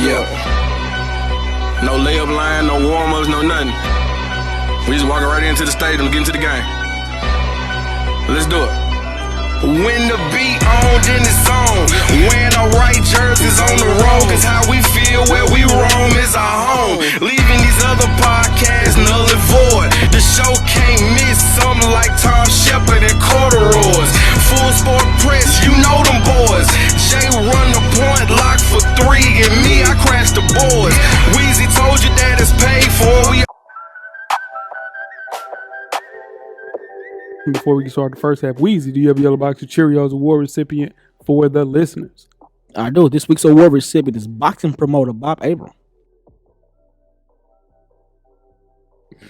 Yeah. No layup line, no warm-ups, no nothing. We just walking right into the stadium, get into the game. Let's do it. When the beat on, then it's on. Wearing our right jerseys on the road, cause how we feel where we roam is our home. Leaving these other podcasts null and void. The show can't miss something like Tom Shepard and corduroys. Full sport press, you know them boys. Jay run the point, lock for 3, and me, I crash the boards. Weezy told you that it's paid for. Before we get started the first half, Weezy, do you have a yellow Box of Cheerios Award recipient for the listeners? I do. This week's award recipient is boxing promoter Bob Arum.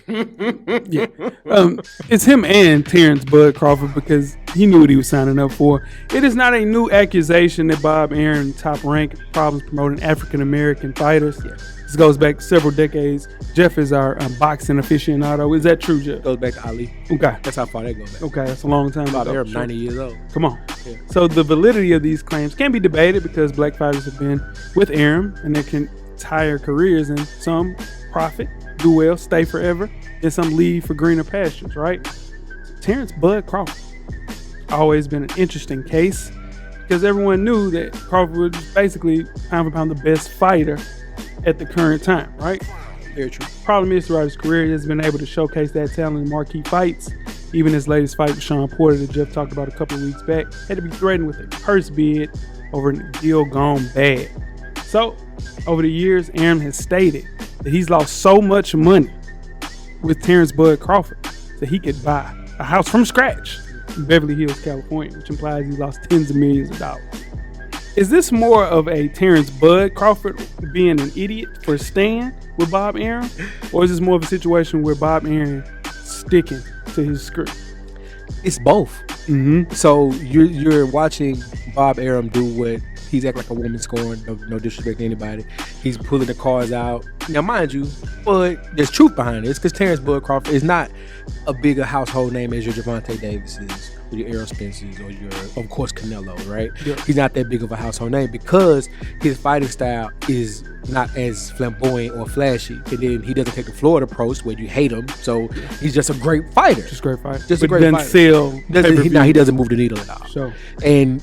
Yeah. It's him and Terence Bud Crawford because he knew what he was signing up for. It is not a new accusation that Bob Arum top rank problems promoting African American fighters. Yes. This goes back several decades. Jeff is our boxing aficionado. Is that true, Jeff? Goes back to Ali. Okay. That's how far that goes back. Okay, that's a long time Bob ago. Arum, 90 years old. Come on. Yeah. So the validity of these claims can be debated because black fighters have been with Arum and their entire careers, and some profit, do well, stay forever, and some leave for greener pastures, right? Terence Bud Crawford always been an interesting case because everyone knew that Crawford was basically pound for pound the best fighter at the current time, right? Very true. Problem is, throughout his career, he has been able to showcase that talent in marquee fights. Even his latest fight with Shawn Porter that Jeff talked about a couple of weeks back had to be threatened with a purse bid over a deal gone bad. So, over the years, Arum has stated that he's lost so much money with Terence Bud Crawford that he could buy a house from scratch in Beverly Hills, California, which implies he lost tens of millions of dollars. Is this more of a Terence Bud Crawford being an idiot for staying with Bob Arum, or is this more of a situation where Bob Arum sticking to his script? It's both. Mm-hmm. So you're watching Bob Arum do what he's acting like a woman scorned. No disrespect to anybody. He's pulling the cards out. Now, mind you, but there's truth behind it. It's because Terence Bud Crawford is not a bigger household name as your Gervonta Davises or your Errol Spencers or your, of course, Canelo, right? Yep. He's not that big of a household name because his fighting style is not as flamboyant or flashy. And then he doesn't take the Florida approach where you hate him. So he's just a great fighter. Just a great fighter. Just but a great doesn't fighter. sell. He doesn't move the needle at all. So,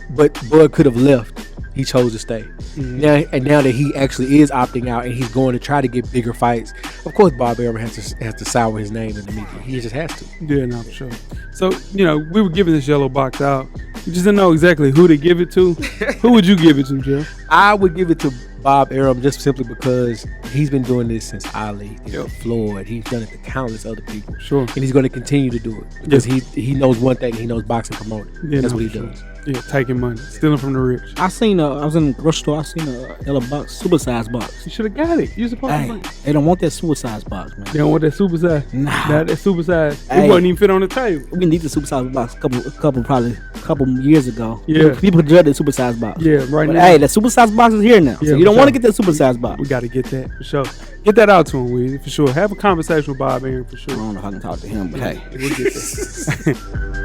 But Bud could have left. He chose to stay. Mm-hmm. Now that he actually is opting out and he's going to try to get bigger fights, of course Bob Arum has to sour his name in the media. He just has to. yeah, no, for sure. So, we were giving this yellow box out. We just didn't know exactly who to give it to. Who would you give it to, Jeff? I would give it to Bob Arum just simply because he's been doing this since Ali and Floyd. He's done it to countless other people. Sure. And he's going to continue to do it because he knows one thing. He knows boxing promoting. Yeah, That's no, what he for does. Sure. Yeah, taking money, stealing from the rich. I was in the grocery store. I seen a yellow box, supersized box. You should have got it. You supposed Hey, to. they don't want that supersized box, man. They don't want that supersize. Nah. That supersize. Hey. It wouldn't even fit on the table. We need the supersized box a couple years ago. Yeah. People dread the supersized box. Yeah, right But now. hey, the supersized box is here now. Yeah, So you don't for want to sure. get that supersized box. We got to get that for sure. Get that out to him, Weezy, for sure. Have a conversation with Bob Arum for I sure. don't know if I can talk to him, but hey. We'll get that.